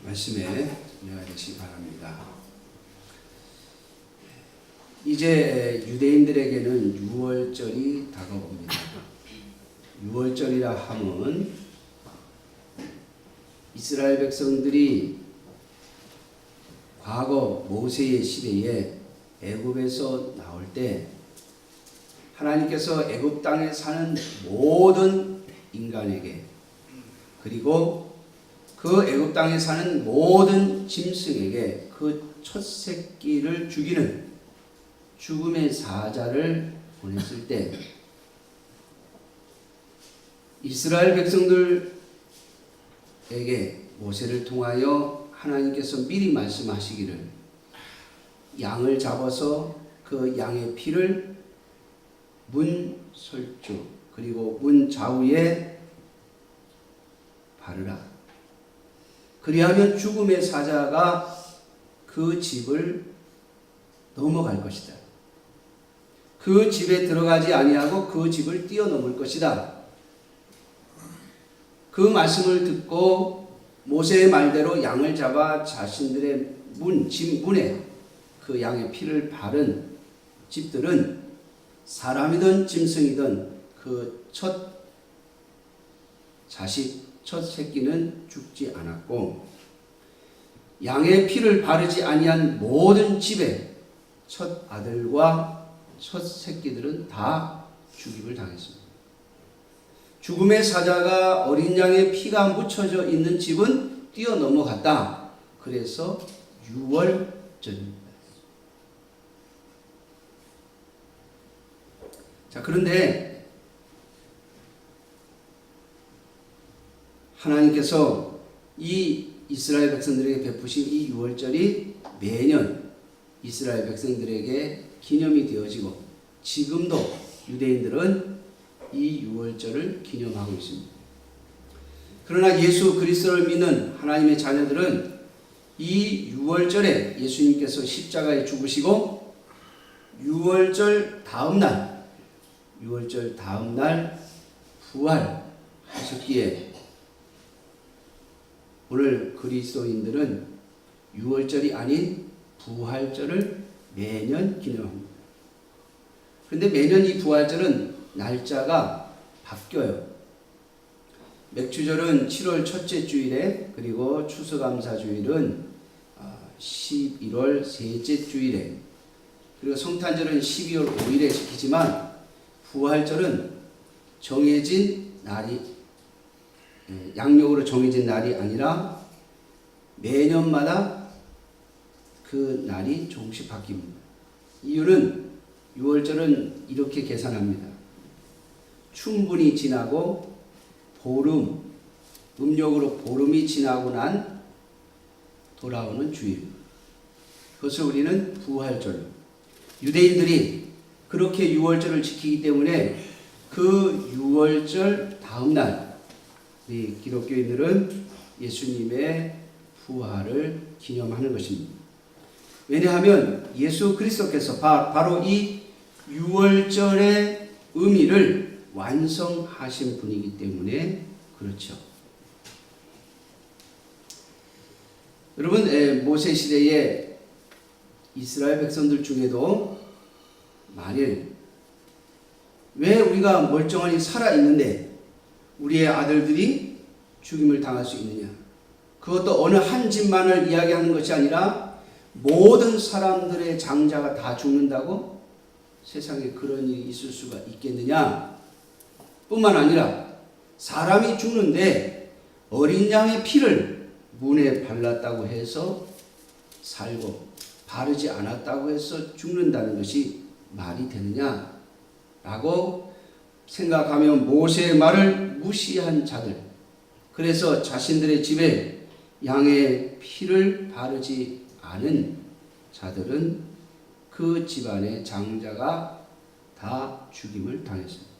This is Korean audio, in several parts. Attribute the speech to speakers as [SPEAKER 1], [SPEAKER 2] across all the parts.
[SPEAKER 1] 말씀에 참여해야 되시기 바랍니다. 이제 유대인들에게는 유월절이 다가옵니다. 유월절이라 함은 이스라엘 백성들이 과거 모세의 시대에 애굽에서 나올 때 하나님께서 애굽 땅에 사는 모든 인간에게, 그리고 그 애굽 땅에 사는 모든 짐승에게 그 첫 새끼를 죽이는 죽음의 사자를 보냈을 때 이스라엘 백성들에게 모세를 통하여 하나님께서 미리 말씀하시기를 양을 잡아서 그 양의 피를 문 설주 그리고 문 좌우에 바르라. 그리하면 죽음의 사자가 그 집을 넘어갈 것이다. 그 집에 들어가지 아니하고 그 집을 뛰어넘을 것이다. 그 말씀을 듣고 모세의 말대로 양을 잡아 자신들의 집 문에 그 양의 피를 바른 집들은 사람이든 짐승이든 그 첫 자식, 첫 새끼는 죽지 않았고, 양의 피를 바르지 아니한 모든 집의 첫 아들과 첫 새끼들은 다 죽임을 당했습니다. 죽음의 사자가 어린 양의 피가 묻혀져 있는 집은 뛰어넘어갔다. 그래서 유월절입니다. 자, 그런데 하나님께서 이 이스라엘 백성들에게 베푸신 이 유월절이 매년 이스라엘 백성들에게 기념이 되어지고 지금도 유대인들은 이 유월절을 기념하고 있습니다. 그러나 예수 그리스도를 믿는 하나님의 자녀들은 이 유월절에 예수님께서 십자가에 죽으시고 유월절 다음 날 부활하셨기에 오늘 그리스도인들은 유월절이 아닌 부활절을 매년 기념합니다. 그런데 매년 이 부활절은 날짜가 바뀌어요. 맥주절은 7월 첫째 주일에, 그리고 추수감사주일은 11월 셋째 주일에, 그리고 성탄절은 12월 5일에 지키지만 부활절은 정해진 날이, 양력으로 정해진 날이 아니라 매년마다 그 날이 조금씩 바뀝니다. 이유는 유월절은 이렇게 계산합니다. 충분히 지나고 보름, 음력으로 보름이 지나고 난 돌아오는 주일, 그것을 우리는 부활절, 유대인들이 그렇게 유월절을 지키기 때문에 그 유월절 다음 날 우리 기독교인들은 예수님의 부활을 기념하는 것입니다. 왜냐하면 예수 그리스도께서 바로 이 유월절의 의미를 완성하신 분이기 때문에 그렇죠. 여러분, 모세 시대에 이스라엘 백성들 중에도 만일 왜 우리가 멀쩡하니 살아있는데 우리의 아들들이 죽임을 당할 수 있느냐? 그것도 어느 한 집만을 이야기하는 것이 아니라 모든 사람들의 장자가 다 죽는다고? 세상에 그런 일이 있을 수가 있겠느냐? 뿐만 아니라 사람이 죽는데 어린 양의 피를 문에 발랐다고 해서 살고 바르지 않았다고 해서 죽는다는 것이 말이 되느냐? 라고 생각하면 모세의 말을 무시한 자들, 그래서 자신들의 집에 양의 피를 바르지 않은 자들은 그 집안의 장자가 다 죽임을 당했습니다.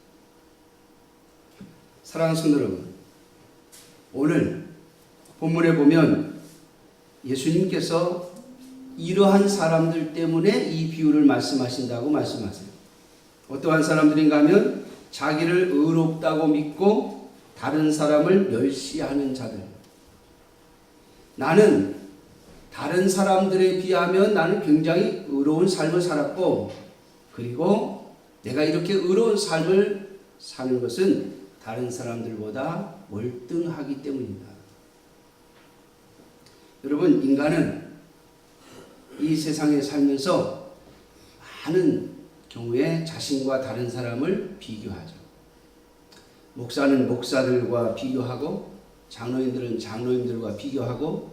[SPEAKER 1] 사랑하는 성도 여러분, 오늘 본문에 보면 예수님께서 이러한 사람들 때문에 이 비유를 말씀하신다고 말씀하세요. 어떠한 사람들인가 하면 자기를 의롭다고 믿고 다른 사람을 멸시하는 자들, 나는 다른 사람들에 비하면 나는 굉장히 의로운 삶을 살았고, 그리고 내가 이렇게 의로운 삶을 사는 것은 다른 사람들보다 월등하기 때문이다. 여러분, 인간은 이 세상에 살면서 많은 경우에 자신과 다른 사람을 비교하죠. 목사는 목사들과 비교하고, 장로님들은 장로님들과 비교하고,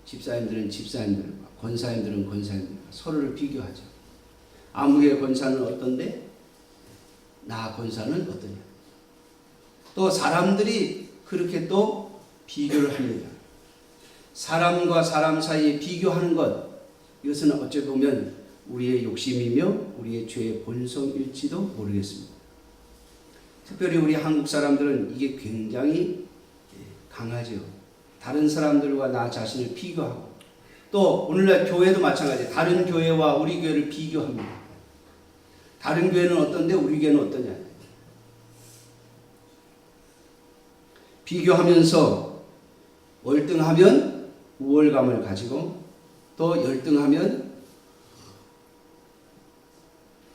[SPEAKER 1] 집사님들은 집사님들과, 권사님들은 권사님들과 서로를 비교하죠. 아무개 권사는 어떤데 나 권사는 어떠냐. 또 사람들이 그렇게 또 비교를 합니다. 사람과 사람 사이에 비교하는 것, 이것은 어찌 보면 우리의 욕심이며 우리의 죄의 본성일지도 모르겠습니다. 특별히 우리 한국 사람들은 이게 굉장히 강하죠. 다른 사람들과 나 자신을 비교하고, 또 오늘날 교회도 마찬가지예요. 다른 교회와 우리 교회를 비교합니다. 다른 교회는 어떤데 우리 교회는 어떠냐. 비교하면서 월등하면 우월감을 가지고, 또 열등하면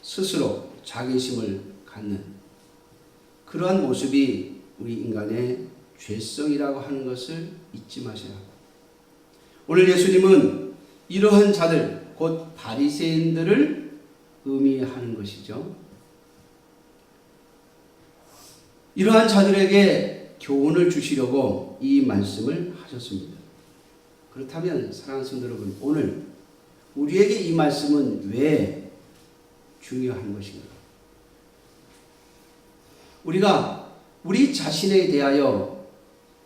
[SPEAKER 1] 스스로 자긍심을 갖는 그러한 모습이 우리 인간의 죄성이라고 하는 것을 잊지 마셔야 합니다. 오늘 예수님은 이러한 자들, 곧 바리새인들을 의미하는 것이죠. 이러한 자들에게 교훈을 주시려고 이 말씀을 하셨습니다. 그렇다면 사랑하는 성도 여러분, 오늘 우리에게 이 말씀은 왜 중요한 것인가? 우리가 우리 자신에 대하여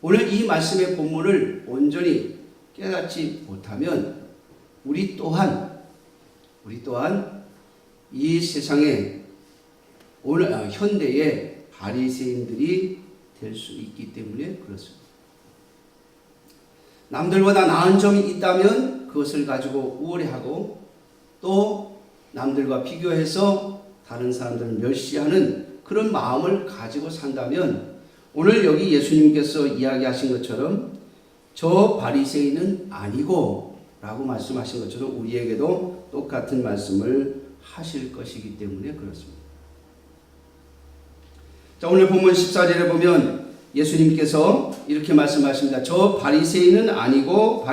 [SPEAKER 1] 오늘 이 말씀의 본문을 온전히 깨닫지 못하면 우리 또한 이 세상에 오늘 현대의 바리새인들이 될 수 있기 때문에 그렇습니다. 남들보다 나은 점이 있다면 그것을 가지고 우월해하고, 또 남들과 비교해서 다른 사람들을 멸시하는 그런 마음을 가지고 산다면, 오늘 여기 예수님께서 이야기하신 것처럼 저 바리새인은 아니고 라고 말씀하신 것처럼 우리에게도 똑같은 말씀을 하실 것이기 때문에 그렇습니다. 자, 오늘 본문 14절에 보면 예수님께서 이렇게 말씀하십니다. 저 바리새인이 아니고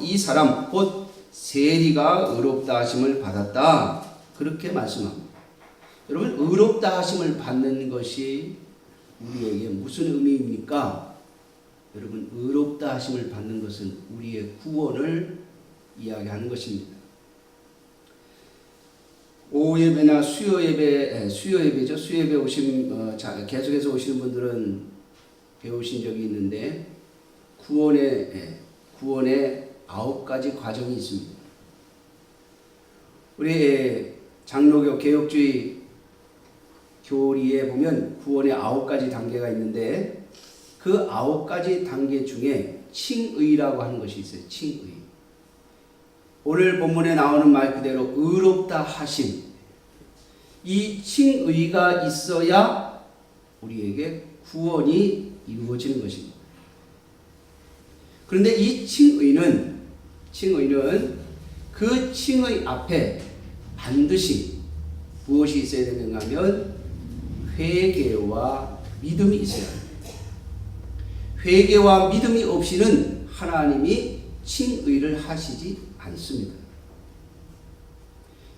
[SPEAKER 1] 이 사람 곧 세리가 의롭다 하심을 받았다. 그렇게 말씀합니다. 여러분, 의롭다 하심을 받는 것이 우리에게 무슨 의미입니까? 여러분, 의롭다 하심을 받는 것은 우리의 구원을 이야기하는 것입니다. 오후 예배나 수요 예배죠. 수요 예배 계속해서 오시는 분들은 배우신 적이 있는데, 구원의 9가지 과정이 있습니다. 우리 장로교 개혁주의 교리에 보면 구원의 9가지 단계가 있는데, 그 9가지 단계 중에 칭의라고 하는 것이 있어요. 칭의. 오늘 본문에 나오는 말 그대로 의롭다 하심. 이 칭의가 있어야 우리에게 구원이 이루어지는 것입니다. 그런데 이 칭의는 그 칭의 앞에 반드시 무엇이 있어야 되는가 하면 회개와 믿음이 있어야 합니다. 회개와 믿음이 없이는 하나님이 칭의를 하시지 않습니다.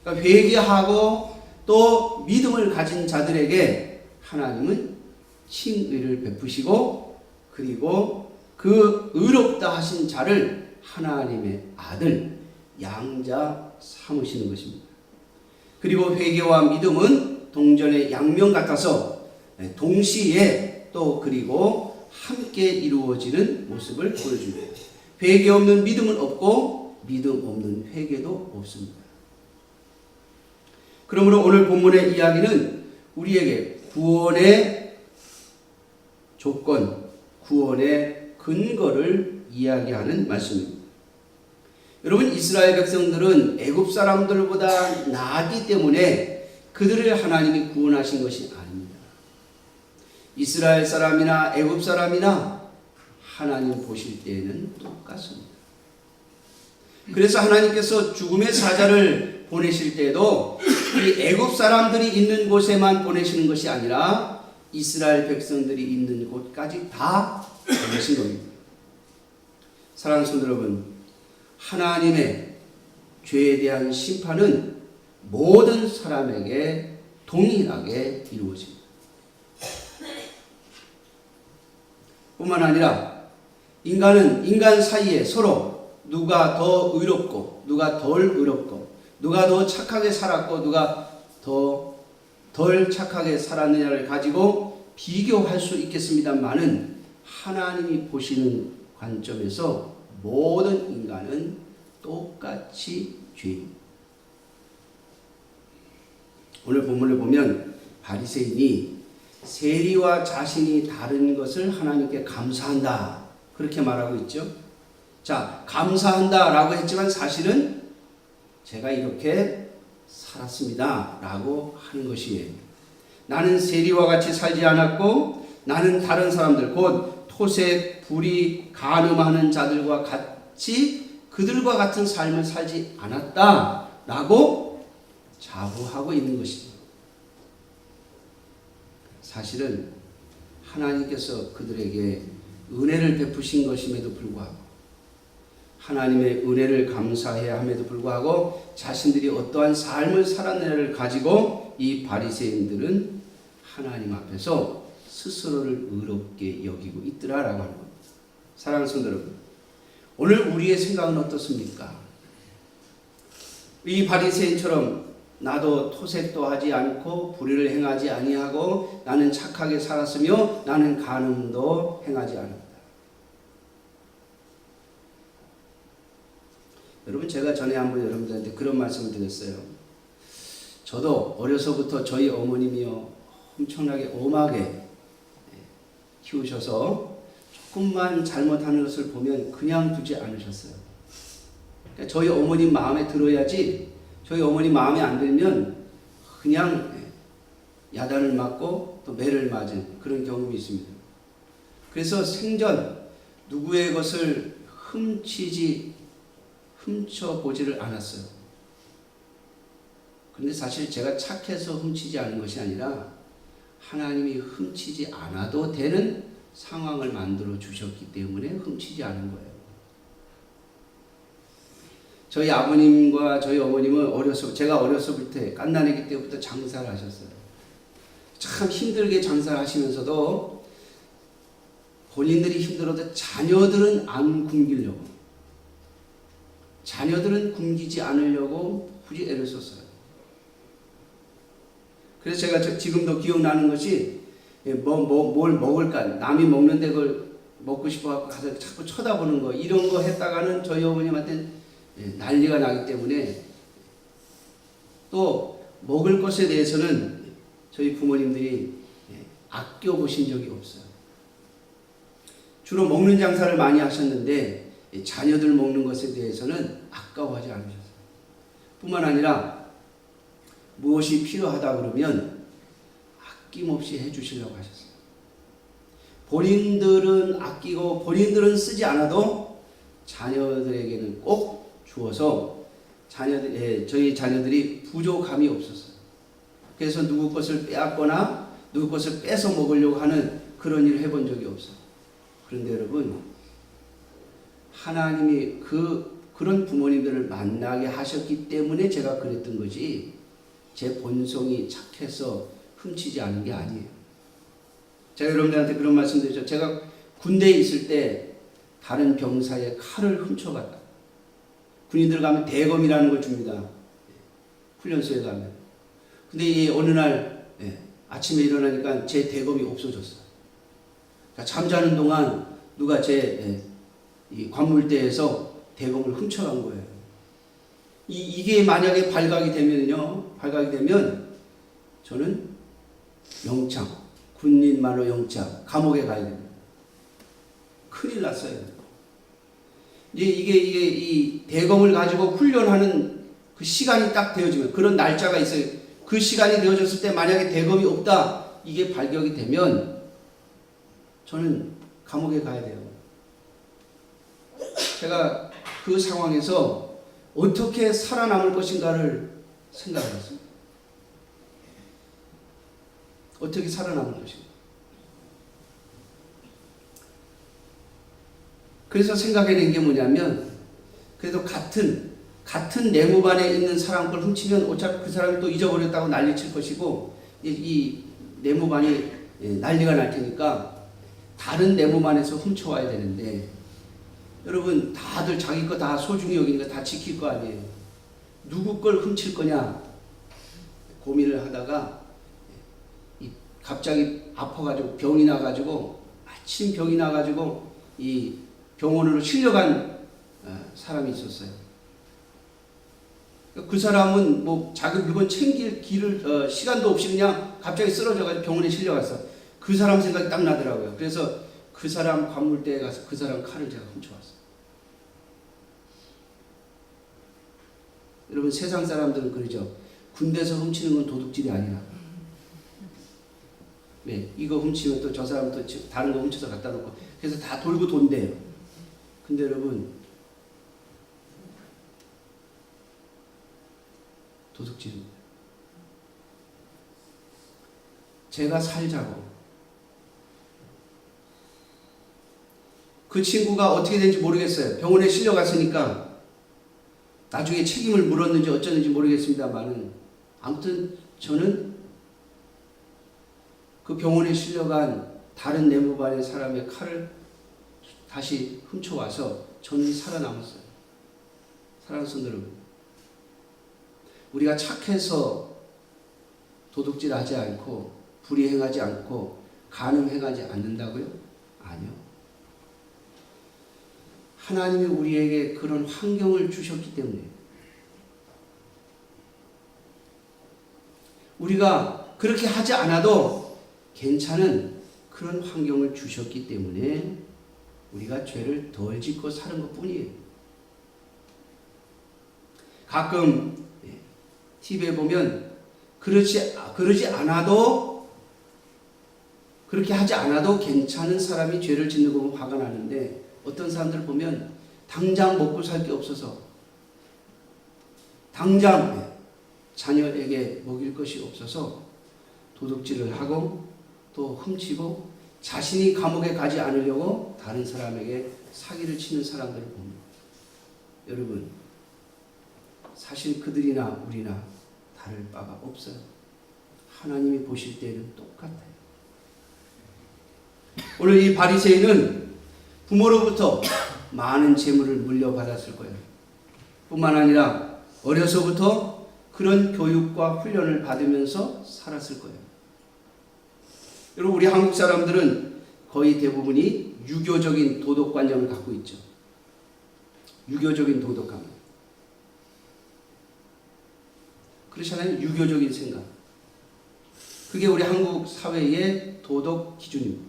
[SPEAKER 1] 그러니까 회개하고 또 믿음을 가진 자들에게 하나님은 칭의를 베푸시고, 그리고 그 의롭다 하신 자를 하나님의 아들, 양자 삼으시는 것입니다. 그리고 회개와 믿음은 동전의 양면 같아서 동시에 또 그리고 함께 이루어지는 모습을 보여줍니다. 회개 없는 믿음은 없고 믿음 없는 회개도 없습니다. 그러므로 오늘 본문의 이야기는 우리에게 구원의 조건, 구원의 근거를 이야기하는 말씀입니다. 여러분, 이스라엘 백성들은 애굽 사람들보다 나았기 때문에 그들을 하나님이 구원하신 것이 아닙니다. 이스라엘 사람이나 애굽 사람이나 하나님 보실 때에는 똑같습니다. 그래서 하나님께서 죽음의 사자를 보내실 때도 이 애굽 사람들이 있는 곳에만 보내시는 것이 아니라 이스라엘 백성들이 있는 곳까지 다 보내신 겁니다. 사랑하는 성도 여러분, 하나님의 죄에 대한 심판은 모든 사람에게 동일하게 이루어집니다. 뿐만 아니라 인간은 인간 사이에 서로 누가 더 의롭고 누가 덜 의롭고 누가 더 착하게 살았고 누가 더 덜 착하게 살았느냐를 가지고 비교할 수 있겠습니다만은 하나님이 보시는 관점에서 모든 인간은 똑같이 죄입니다. 오늘 본문을 보면 바리새인이 세리와 자신이 다른 것을 하나님께 감사한다 그렇게 말하고 있죠. 자, 감사한다 라고 했지만 사실은 제가 이렇게 살았습니다 라고 하는 것이에요. 나는 세리와 같이 살지 않았고 나는 다른 사람들 곧 토색, 불의, 간음하는 자들과 같이 그들과 같은 삶을 살지 않았다 라고 자부하고 있는 것입니다. 사실은 하나님께서 그들에게 은혜를 베푸신 것임에도 불구하고 하나님의 은혜를 감사해야 함에도 불구하고 자신들이 어떠한 삶을 살았느냐를 가지고 이 바리새인들은 하나님 앞에서 스스로를 의롭게 여기고 있더라라고 하는 겁니다. 사랑하는 성도 여러분, 오늘 우리의 생각은 어떻습니까? 이 바리새인처럼 나도 토색도 하지 않고 불의를 행하지 아니하고 나는 착하게 살았으며 나는 간음도 행하지 않았다. 여러분, 제가 전에 한번 여러분들한테 그런 말씀을 드렸어요. 저도 어려서부터 저희 어머님이요 엄청나게 엄하게 키우셔서 조금만 잘못하는 것을 보면 그냥 두지 않으셨어요. 그러니까 저희 어머님 마음에 들어야지 저희 어머니 마음에 안 들면 그냥 야단을 맞고 또 매를 맞은 그런 경험이 있습니다. 그래서 생전 누구의 것을 훔쳐보지를 않았어요. 그런데 사실 제가 착해서 훔치지 않은 것이 아니라 하나님이 훔치지 않아도 되는 상황을 만들어 주셨기 때문에 훔치지 않은 거예요. 저희 아버님과 저희 어머님은 제가 어렸을 때 갓난아기 때부터 장사를 하셨어요. 참 힘들게 장사를 하시면서도 본인들이 힘들어도 자녀들은 안 굶기려고, 자녀들은 굶기지 않으려고 굳이 애를 썼어요. 그래서 제가 지금도 기억나는 것이 뭘 먹을까, 남이 먹는데 그걸 먹고 싶어서 가서 자꾸 쳐다보는 거, 이런 거 했다가는 저희 어머님한테 난리가 나기 때문에, 또 먹을 것에 대해서는 저희 부모님들이 아껴보신 적이 없어요. 주로 먹는 장사를 많이 하셨는데 자녀들 먹는 것에 대해서는 아까워하지 않으셨어요. 뿐만 아니라 무엇이 필요하다 그러면 아낌없이 해주시려고 하셨어요. 본인들은 아끼고 본인들은 쓰지 않아도 자녀들에게는 꼭 주어서 저희 자녀들이 부족함이 없었어요. 그래서 누구 것을 빼앗거나 누구 것을 뺏어 먹으려고 하는 그런 일을 해본 적이 없어요. 그런데 여러분, 하나님이 그런 부모님들을 만나게 하셨기 때문에 제가 그랬던 거지, 제 본성이 착해서 훔치지 않은 게 아니에요. 제가 여러분들한테 그런 말씀 드렸죠. 제가 군대에 있을 때 다른 병사의 칼을 훔쳐갔다. 군인들 가면 대검이라는 걸 줍니다. 훈련소에 가면. 근데 어느 날 아침에 일어나니까 제 대검이 없어졌어요. 그러니까 잠자는 동안 누가 제 관물대에서 대검을 훔쳐간 거예요. 이게 만약에 발각이 되면 저는 영창, 군인 말로 영창, 감옥에 가야 됩니다. 큰일 났어요. 이게 이 대검을 가지고 훈련하는 그 시간이 딱 되어지면, 그런 날짜가 있어요. 그 시간이 되어졌을 때 만약에 대검이 없다, 이게 발견이 되면 저는 감옥에 가야 돼요. 제가 그 상황에서 어떻게 살아남을 것인가를 생각했어요. 어떻게 살아남을 것인가. 그래서 생각해낸 게 뭐냐면, 그래도 같은 네모반에 있는 사람 걸 훔치면 어차피 그 사람이 또 잊어버렸다고 난리칠 것이고, 이 네모반이 난리가 날 테니까 다른 네모반에서 훔쳐와야 되는데, 여러분 다들 자기 거 다 소중히 여기니까 다 지킬 거 아니에요. 누구 걸 훔칠 거냐 고민을 하다가 갑자기 아파가지고 병이 나가지고 마침 병이 나가지고 이 병원으로 실려간 사람이 있었어요. 그 사람은 뭐 자기 물건 챙길 길을 시간도 없이 그냥 갑자기 쓰러져가지고 병원에 실려갔어. 그 사람 생각이 딱 나더라고요. 그래서 그 사람 관물대에 가서 그 사람 칼을 제가 훔쳐왔어요. 여러분 세상 사람들은 그러죠. 군대에서 훔치는 건 도둑질이 아니라. 네, 이거 훔치면 또 저 사람 또 다른 거 훔쳐서 갖다 놓고 그래서 다 돌고 돈대요. 근데 여러분 도둑질입니다. 제가 살자고 그 친구가 어떻게 된지 모르겠어요. 병원에 실려갔으니까 나중에 책임을 물었는지 어쩌는지 모르겠습니다만은 아무튼 저는 그 병원에 실려간 다른 네모반의 사람의 칼을 다시 훔쳐와서 저는 살아남았어요. 사랑하는 여러분, 우리가 착해서 도둑질하지 않고 불의행하지 않고 간음행하지 않는다고요? 아니요. 하나님이 우리에게 그런 환경을 주셨기 때문에 우리가 그렇게 하지 않아도 괜찮은 그런 환경을 주셨기 때문에 우리가 죄를 덜 짓고 사는 것 뿐이에요. 가끔 TV에 보면 그러지 않아도 그렇게 하지 않아도 괜찮은 사람이 죄를 짓는 거 보면 화가 나는데 어떤 사람들 보면 당장 먹고 살 게 없어서 당장 자녀에게 먹일 것이 없어서 도둑질을 하고 또 훔치고 자신이 감옥에 가지 않으려고 다른 사람에게 사기를 치는 사람들을 봅니다. 여러분 사실 그들이나 우리나 다를 바가 없어요. 하나님이 보실 때는 똑같아요. 오늘 이 바리새인은 부모로부터 많은 재물을 물려받았을 거예요. 뿐만 아니라 어려서부터 그런 교육과 훈련을 받으면서 살았을 거예요. 여러분 우리 한국 사람들은 거의 대부분이 유교적인 도덕관념을 갖고 있죠. 유교적인 도덕감. 그렇잖아요. 유교적인 생각. 그게 우리 한국 사회의 도덕 기준입니다.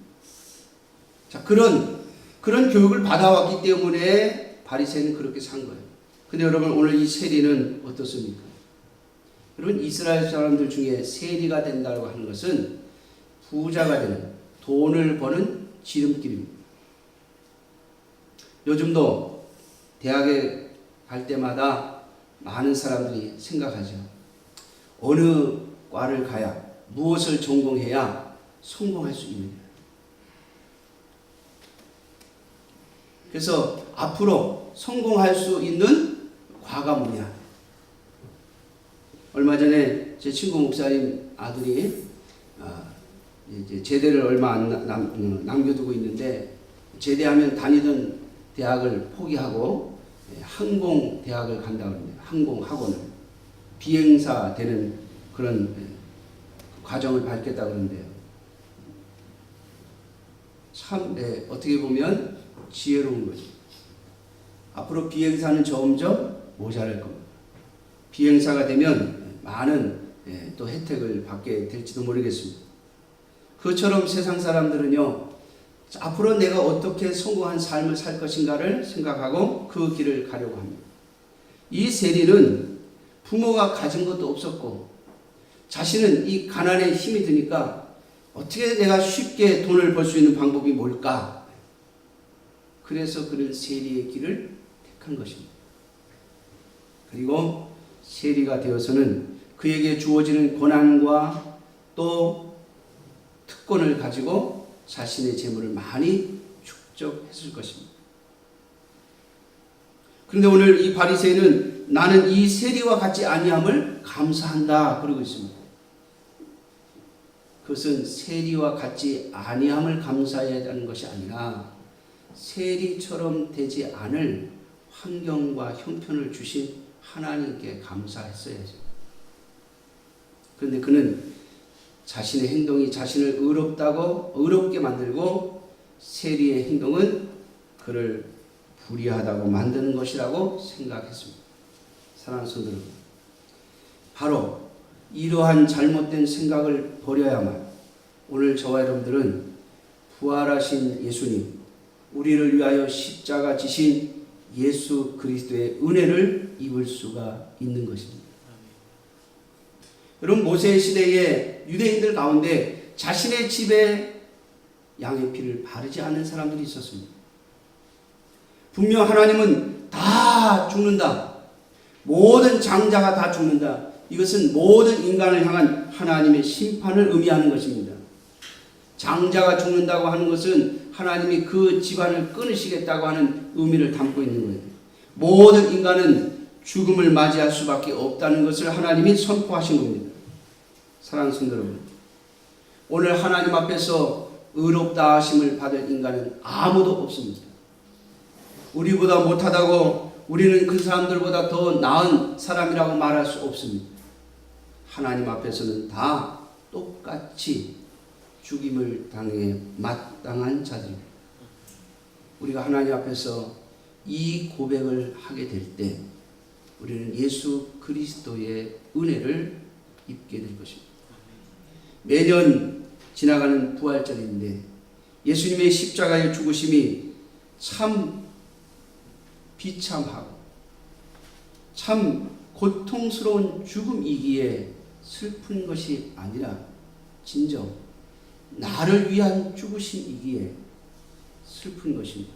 [SPEAKER 1] 자, 그런 교육을 받아왔기 때문에 바리새인은 그렇게 산 거예요. 근데 여러분 오늘 이 세리는 어떻습니까? 여러분 이스라엘 사람들 중에 세리가 된다고 하는 것은 부자가 되는 돈을 버는 지름길입니다. 요즘도 대학에 갈 때마다 많은 사람들이 생각하죠. 어느 과를 가야 무엇을 전공해야 성공할 수 있느냐. 그래서 앞으로 성공할 수 있는 과가 뭐냐. 얼마 전에 제 친구 목사님 아들이 이제 제대를 얼마 안 남겨두고 있는데 제대하면 다니던 대학을 포기하고 항공대학을 간다고 합니다. 항공학원을 비행사 되는 그런 과정을 밟겠다고 그러는데요. 참 어떻게 보면 지혜로운 거죠. 앞으로 비행사는 점점 모자랄 겁니다. 비행사가 되면 많은 또 혜택을 받게 될지도 모르겠습니다. 그것처럼 세상 사람들은요, 앞으로 내가 어떻게 성공한 삶을 살 것인가를 생각하고 그 길을 가려고 합니다. 이 세리는 부모가 가진 것도 없었고 자신은 이 가난에 힘이 드니까 어떻게 내가 쉽게 돈을 벌 수 있는 방법이 뭘까? 그래서 그는 세리의 길을 택한 것입니다. 그리고 세리가 되어서는 그에게 주어지는 권한과 또 특권을 가지고 자신의 재물을 많이 축적했을 것입니다. 그런데 오늘 이 바리새인은 나는 이 세리와 같지 아니함을 감사한다 그러고 있습니다. 그것은 세리와 같지 아니함을 감사해야 하는 것이 아니라 세리처럼 되지 않을 환경과 형편을 주신 하나님께 감사했어야죠. 그런데 그는 자신의 행동이 자신을 의롭게 만들고 세리의 행동은 그를 불의하다고 만드는 것이라고 생각했습니다. 사랑하는 성도 여러분, 바로 이러한 잘못된 생각을 버려야만 오늘 저와 여러분들은 부활하신 예수님, 우리를 위하여 십자가 지신 예수 그리스도의 은혜를 입을 수가 있는 것입니다. 여러분, 모세 시대의 유대인들 가운데 자신의 집에 양의 피를 바르지 않는 사람들이 있었습니다. 분명 하나님은 다 죽는다. 모든 장자가 다 죽는다. 이것은 모든 인간을 향한 하나님의 심판을 의미하는 것입니다. 장자가 죽는다고 하는 것은 하나님이 그 집안을 끊으시겠다고 하는 의미를 담고 있는 거예요. 모든 인간은 죽음을 맞이할 수밖에 없다는 것을 하나님이 선포하신 겁니다. 사랑하는 성도 여러분, 오늘 하나님 앞에서 의롭다 하심을 받을 인간은 아무도 없습니다. 우리보다 못하다고 우리는 그 사람들보다 더 나은 사람이라고 말할 수 없습니다. 하나님 앞에서는 다 똑같이 죽임을 당해 마땅한 자들입니다. 우리가 하나님 앞에서 이 고백을 하게 될 때 우리는 예수 그리스도의 은혜를 입게 될 것입니다. 매년 지나가는 부활절인데 예수님의 십자가의 죽으심이 참 비참하고 참 고통스러운 죽음이기에 슬픈 것이 아니라 진정 나를 위한 죽으심이기에 슬픈 것입니다.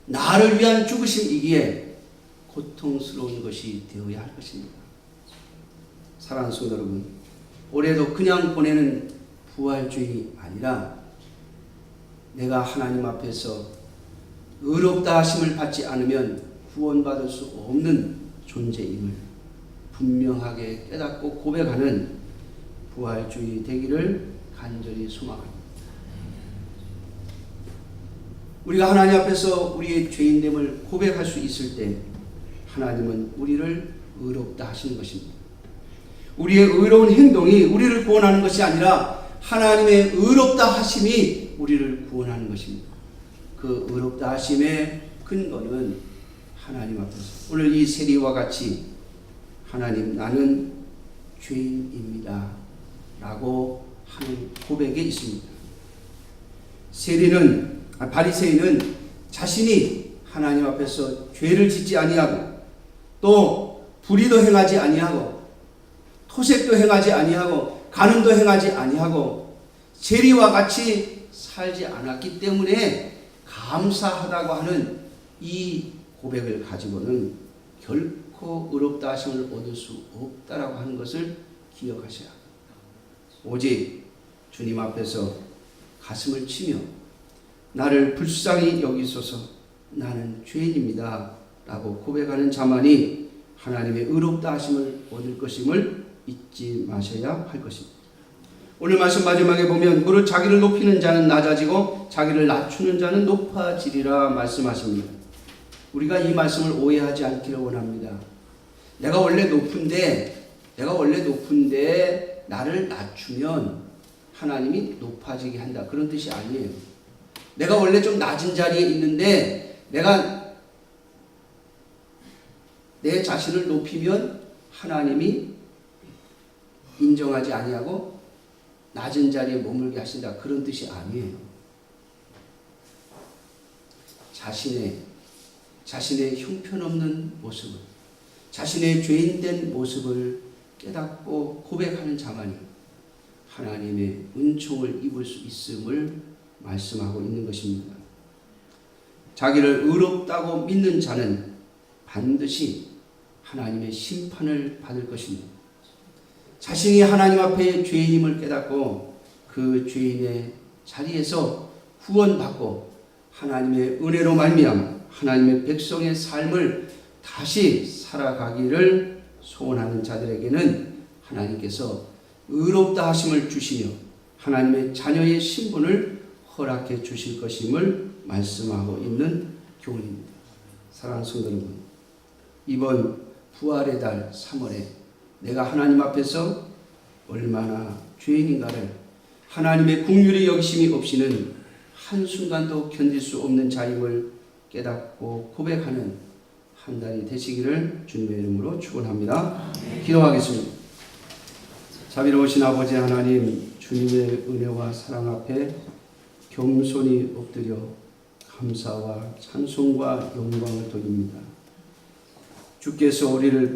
[SPEAKER 1] 나를 위한 죽으심이기에 고통스러운 것이 되어야 할 것입니다. 사랑하는 성도 여러분, 올해도 그냥 보내는 부활주일이 아니라 내가 하나님 앞에서 의롭다 하심을 받지 않으면 구원받을 수 없는 존재임을 분명하게 깨닫고 고백하는 부활주의 되기를 간절히 소망합니다. 우리가 하나님 앞에서 우리의 죄인됨을 고백할 수 있을 때 하나님은 우리를 의롭다 하시는 것입니다. 우리의 의로운 행동이 우리를 구원하는 것이 아니라 하나님의 의롭다 하심이 우리를 구원하는 것입니다. 그 의롭다 하심의 근거는 하나님 앞에서 오늘 이 세리와 같이 하나님, 나는 죄인입니다 라고 하는 고백에 있습니다. 바리새인은 자신이 하나님 앞에서 죄를 짓지 아니하고 또 불의도 행하지 아니하고 토색도 행하지 아니하고 간음도 행하지 아니하고 세리와 같이 살지 않았기 때문에 감사하다고 하는 이 고백을 가지고는 결코 의롭다 하심을 얻을 수 없다라고 하는 것을 기억하셔야 합니다. 오직 주님 앞에서 가슴을 치며 나를 불쌍히 여기소서, 나는 죄인입니다 라고 고백하는 자만이 하나님의 의롭다 하심을 얻을 것임을 잊지 마셔야 할 것입니다. 오늘 말씀 마지막에 보면 무릇 자기를 높이는 자는 낮아지고 자기를 낮추는 자는 높아지리라 말씀하십니다. 우리가 이 말씀을 오해하지 않기를 원합니다. 내가 원래 높은데 나를 낮추면 하나님이 높아지게 한다, 그런 뜻이 아니에요. 내가 원래 좀 낮은 자리에 있는데 내가 내 자신을 높이면 하나님이 인정하지 아니하고 낮은 자리에 머물게 하신다, 그런 뜻이 아니에요. 자신의 형편없는 모습을, 자신의 죄인된 모습을 깨닫고 고백하는 자만이 하나님의 은총을 입을 수 있음을 말씀하고 있는 것입니다. 자기를 의롭다고 믿는 자는 반드시 하나님의 심판을 받을 것입니다. 자신이 하나님 앞에 죄인임을 깨닫고 그 죄인의 자리에서 구원받고 하나님의 은혜로 말미암아 하나님의 백성의 삶을 다시 살아가기를 소원하는 자들에게는 하나님께서 의롭다 하심을 주시며 하나님의 자녀의 신분을 허락해 주실 것임을 말씀하고 있는 교훈입니다. 사랑하는 성도 여러분, 이번 부활의 달 3월에 내가 하나님 앞에서 얼마나 죄인인가를 하나님의 긍휼의 여기심이 없이는 한순간도 견딜 수 없는 자임을 깨닫고 고백하는 한 달이 되시기를 주님의 이름으로 축원합니다. 기도하겠습니다. 자비로우신 아버지 하나님, 주님의 은혜와 사랑 앞에 겸손히 엎드려 감사와 찬송과 영광을 드립니다. 주께서 우리를